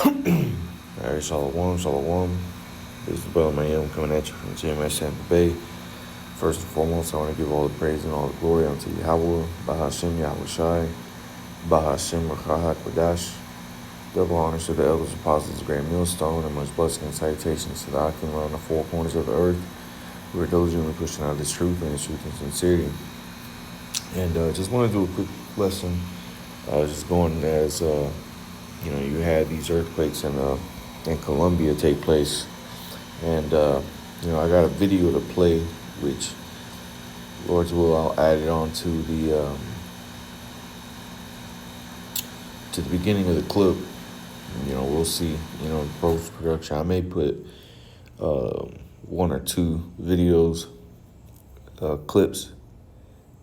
Alright, Shalom, Shalom. This is Brother Mayim coming at you from GMS Tampa Bay. First and foremost, I want to give all the praise and all the glory unto Yahweh, Bahashem Yahweh Shai, Bahashem Rachah Kodash. Double honors to the elders, apostles, the great millstone, and much blessing and salutations to the Akim around the four corners of the earth who are diligently pushing out this truth and sincerity. And just want to do a quick lesson. Just going as you had these earthquakes in Colombia take place, and I got a video to play, which Lord's will I'll add it on to the beginning of the clip. We'll see. Post production, I may put one or two videos, clips.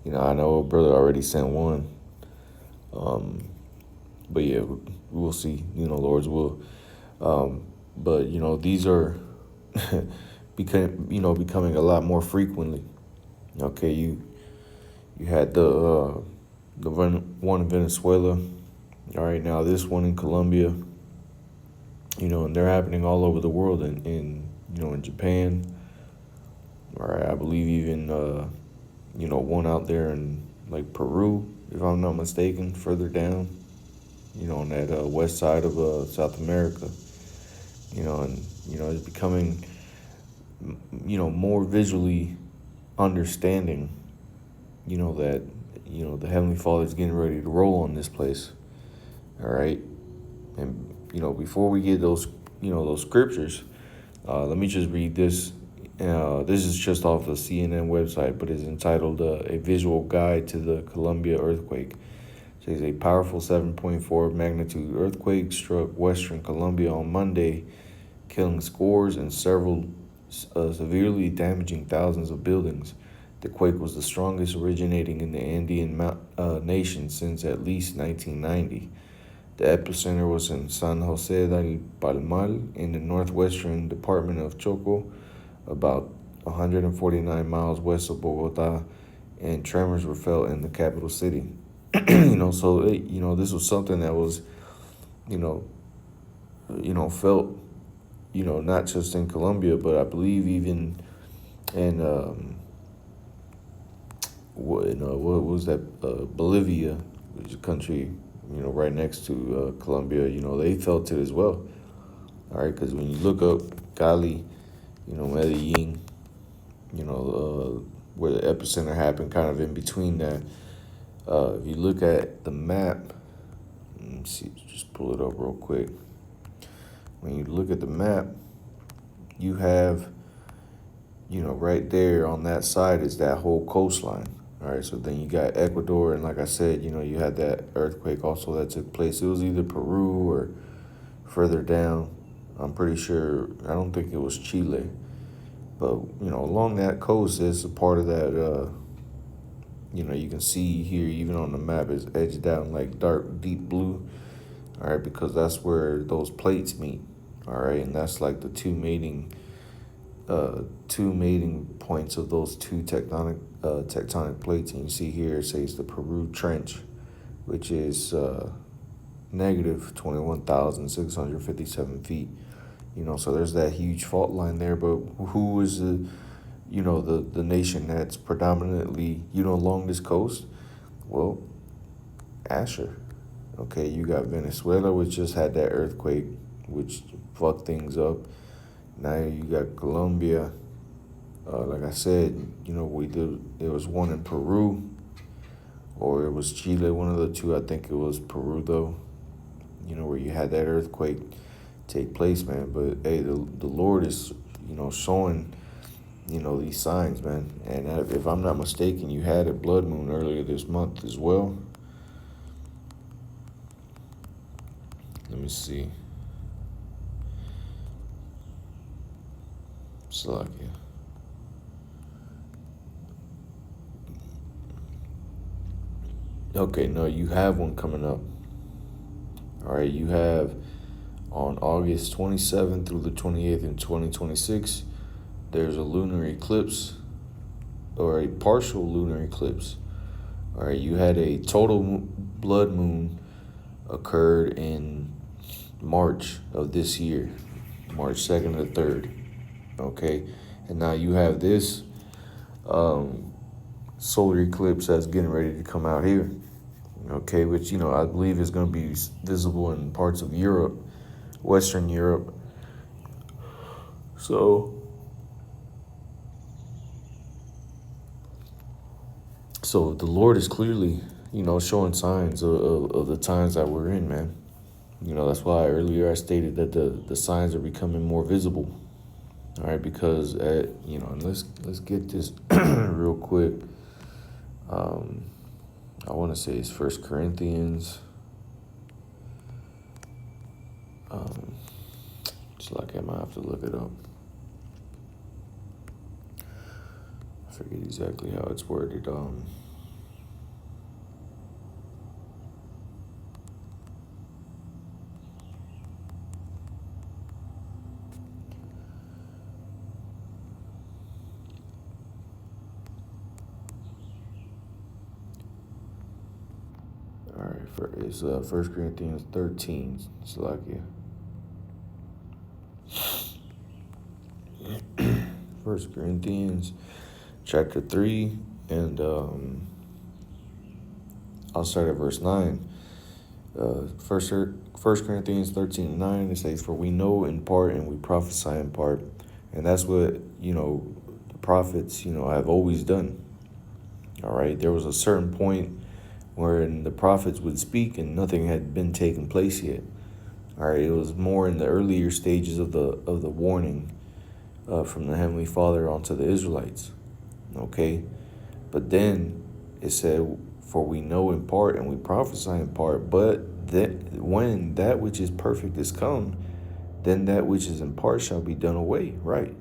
I know a brother already sent one. But yeah, we'll see, Lord's will. But these are becoming a lot more frequently. Okay, you had the one in Venezuela. All right, now this one in Colombia. And they're happening all over the world in Japan. All right, I believe even one out there in like Peru, if I'm not mistaken, further down. On that west side of South America. It's becoming, more visually understanding, that, the Heavenly Father is getting ready to roll on this place. All right. And, before we get those scriptures, let me just read this. This is just off the CNN website, but it's entitled A Visual Guide to the Colombia Earthquake. It says a powerful 7.4 magnitude earthquake struck western Colombia on Monday, killing scores and severely damaging thousands of buildings. The quake was the strongest originating in the Andean nation since at least 1990. The epicenter was in San Jose del Palmar in the northwestern department of Choco, about 149 miles west of Bogota, and tremors were felt in the capital city. So this was something that was, felt, not just in Colombia, but I believe even in what was that, Bolivia, which is a country, right next to Colombia. They felt it as well. All right, because when you look up Cali, Medellin, where the epicenter happened, kind of in between that. If you look at the map, let me see, just pull it up real quick. When you look at the map, you have, right there on that side is that whole coastline. All right, so then you got Ecuador, and like I said, you had that earthquake also that took place. It was either Peru or further down. I'm pretty sure, I don't think it was Chile. But, along that coast is a part of that, you can see here, even on the map, is edged out in like dark, deep blue. All right, because that's where those plates meet. All right, and that's like the two mating points of those two tectonic plates. And you see here it says the Peru Trench, which is negative 21,657 feet. So there's that huge fault line there. But who is the nation that's predominantly, along this coast? Well, Asher. Okay, you got Venezuela, which just had that earthquake, which fucked things up. Now you got Colombia. Like I said, there was one in Peru, or it was Chile, one of the two. I think it was Peru, though, where you had that earthquake take place, man. But, hey, the Lord is, showing, these signs, man. And if I'm not mistaken, you had a blood moon earlier this month as well. Let me see. Slovakia. Okay, no, you have one coming up. All right, you have on August 27th through the 28th in 2026, there's a lunar eclipse, or a partial lunar eclipse. All right, you had a total blood moon occurred in March of this year, March 2nd to 3rd. Okay, and now you have this solar eclipse that's getting ready to come out here. Okay, which I believe is going to be visible in parts of Europe, Western Europe. So, the Lord is clearly, showing signs of the times that we're in, man. That's why earlier I stated that the signs are becoming more visible. All right, because and let's get this real quick. I want to say it's First Corinthians. Just like I might have to look it up. I forget exactly how it's worded. All right, it's 1 Corinthians 13. It's like, yeah. 1 Corinthians chapter 3, and I'll start at verse 9. First Corinthians 13:9, it says, "For we know in part and we prophesy in part." And that's what, the prophets, have always done. All right. There was a certain point wherein the prophets would speak and nothing had been taken place yet. All right. It was more in the earlier stages of the warning from the Heavenly Father onto the Israelites. Okay. But then it said, "For we know in part and we prophesy in part, but that when that which is perfect is come, then that which is in part shall be done away." Right.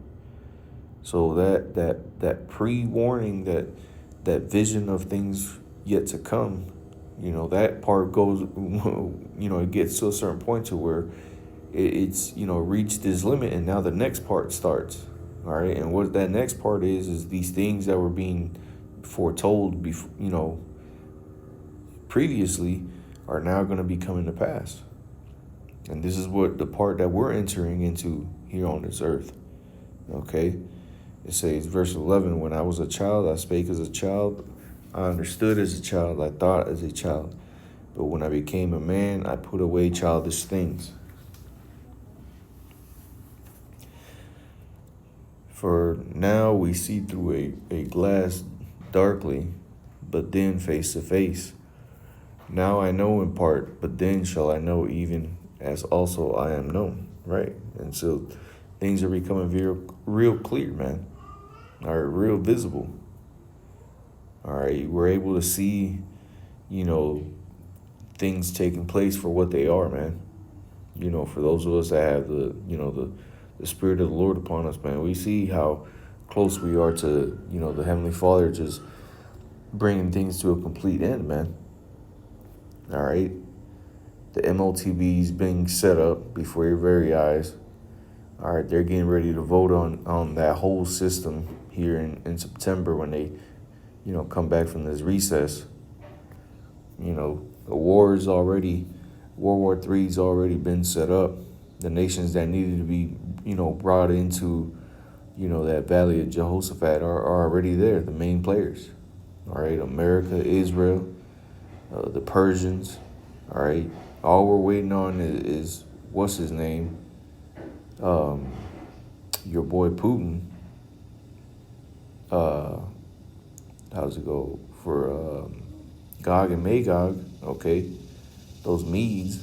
So that pre-warning, that vision of things yet to come, that part goes, it gets to a certain point to where it's reached this limit, and now the next part starts. All right. And what that next part is these things that were being foretold before, previously, are now going to be coming to pass. And this is what the part that we're entering into here on this earth. Okay. It says, verse 11, "When I was a child, I spake as a child. I understood as a child. I thought as a child. But when I became a man, I put away childish things. For now we see through a glass darkly, but then face to face. Now I know in part, but then shall I know even as also I am known." Right? And so things are becoming real clear, man. All right, real visible. All right, we're able to see, things taking place for what they are, man. For those of us that have the Spirit of the Lord upon us, man, we see how close we are to, the Heavenly Father just bringing things to a complete end, man. All right. The MOTB's being set up before your very eyes. All right, they're getting ready to vote on that whole system here in September when they, come back from this recess. The World War III's already been set up. The nations that needed to be, brought into, that Valley of Jehoshaphat are already there, the main players. All right, America, Israel, the Persians. All right, all we're waiting on is what's his name? Your boy Putin. How's it go for Gog and Magog? Okay, those Medes.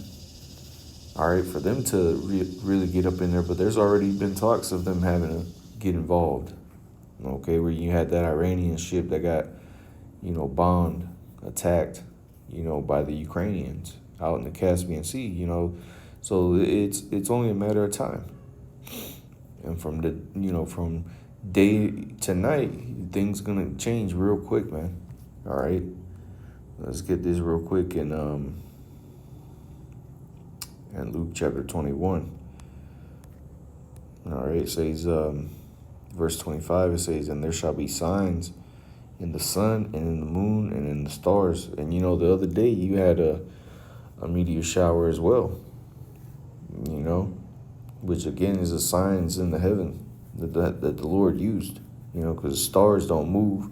All right, for them to really get up in there, but there's already been talks of them having to get involved. Okay, where you had that Iranian ship that got, bombed, attacked, by the Ukrainians out in the Caspian Sea. So it's only a matter of time. And from day to night, things gonna change real quick, man. All right, let's get this real quick in Luke chapter 21. All right, it says verse 25. It says, "And there shall be signs in the sun and in the moon and in the stars." And the other day you had a meteor shower as well. you know, which again is a signs in the heaven that the Lord used, you know, because stars don't move.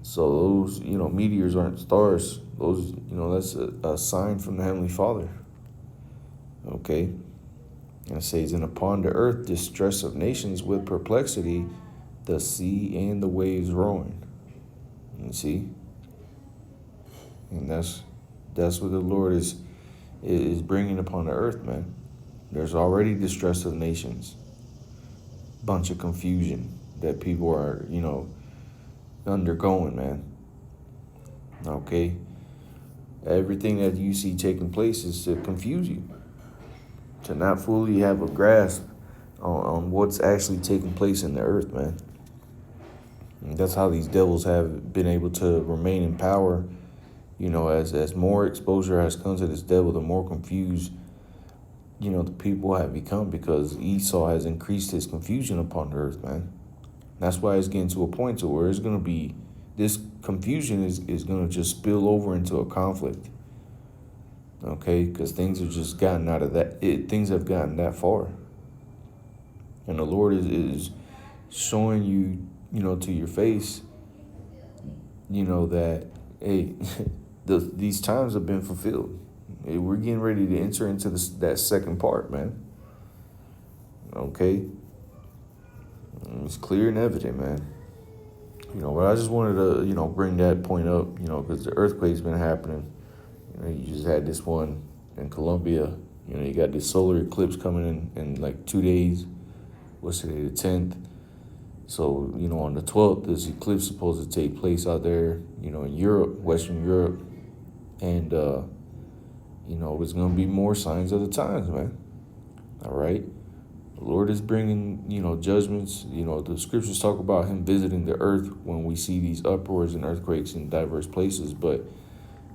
So those, you know, meteors aren't stars. Those, you know, that's a sign from the Heavenly Father. Okay. And it says, and upon the earth, distress of nations with perplexity, the sea and the waves roaring. You see? And that's what the Lord is bringing upon the earth, man. There's already distress of nations. Bunch of confusion that people are, you know, undergoing, man. Okay? Everything that you see taking place is to confuse you, to not fully have a grasp on what's actually taking place in the earth, man. And that's how these devils have been able to remain in power. You know, as more exposure has come to this devil, the more confused, you know, the people have become, because Esau has increased his confusion upon the earth, man. That's why it's getting to a point to where it's going to be, this confusion is going to just spill over into a conflict. Okay, because things have just gotten out of that. Things have gotten that far. And the Lord is showing you, you know, to your face, you know, that, hey, these times have been fulfilled. Hey, we're getting ready to enter into that second part, man. Okay? It's clear and evident, man. You know, but I just wanted to, you know, bring that point up, you know, because the earthquake's been happening. You know, you just had this one in Colombia. You know, you got this solar eclipse coming in like 2 days. What's today, the 10th? So, you know, on the 12th, this eclipse is supposed to take place out there, you know, in Europe, Western Europe. And, you know, it's going to be more signs of the times, man. All right? The Lord is bringing, you know, judgments. You know, the scriptures talk about him visiting the earth when we see these uproars and earthquakes in diverse places. But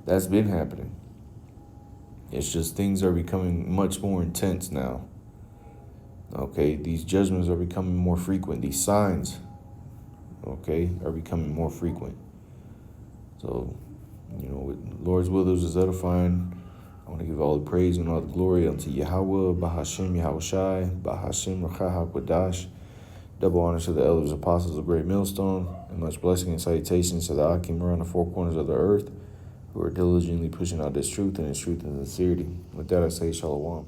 that's been happening. It's just things are becoming much more intense now. Okay, these judgments are becoming more frequent. These signs, okay, are becoming more frequent. So, you know, with Lord's will is edifying. I want to give all the praise and all the glory unto Yahweh, Bahashem Yahushai, Bahashem Rakha HaKodash. Double honor to the elders, apostles of Great Millstone, and much blessing and salutations to the Akim around the four corners of the earth, who are diligently pushing out this truth and its truth and sincerity. With that, I say Shalom.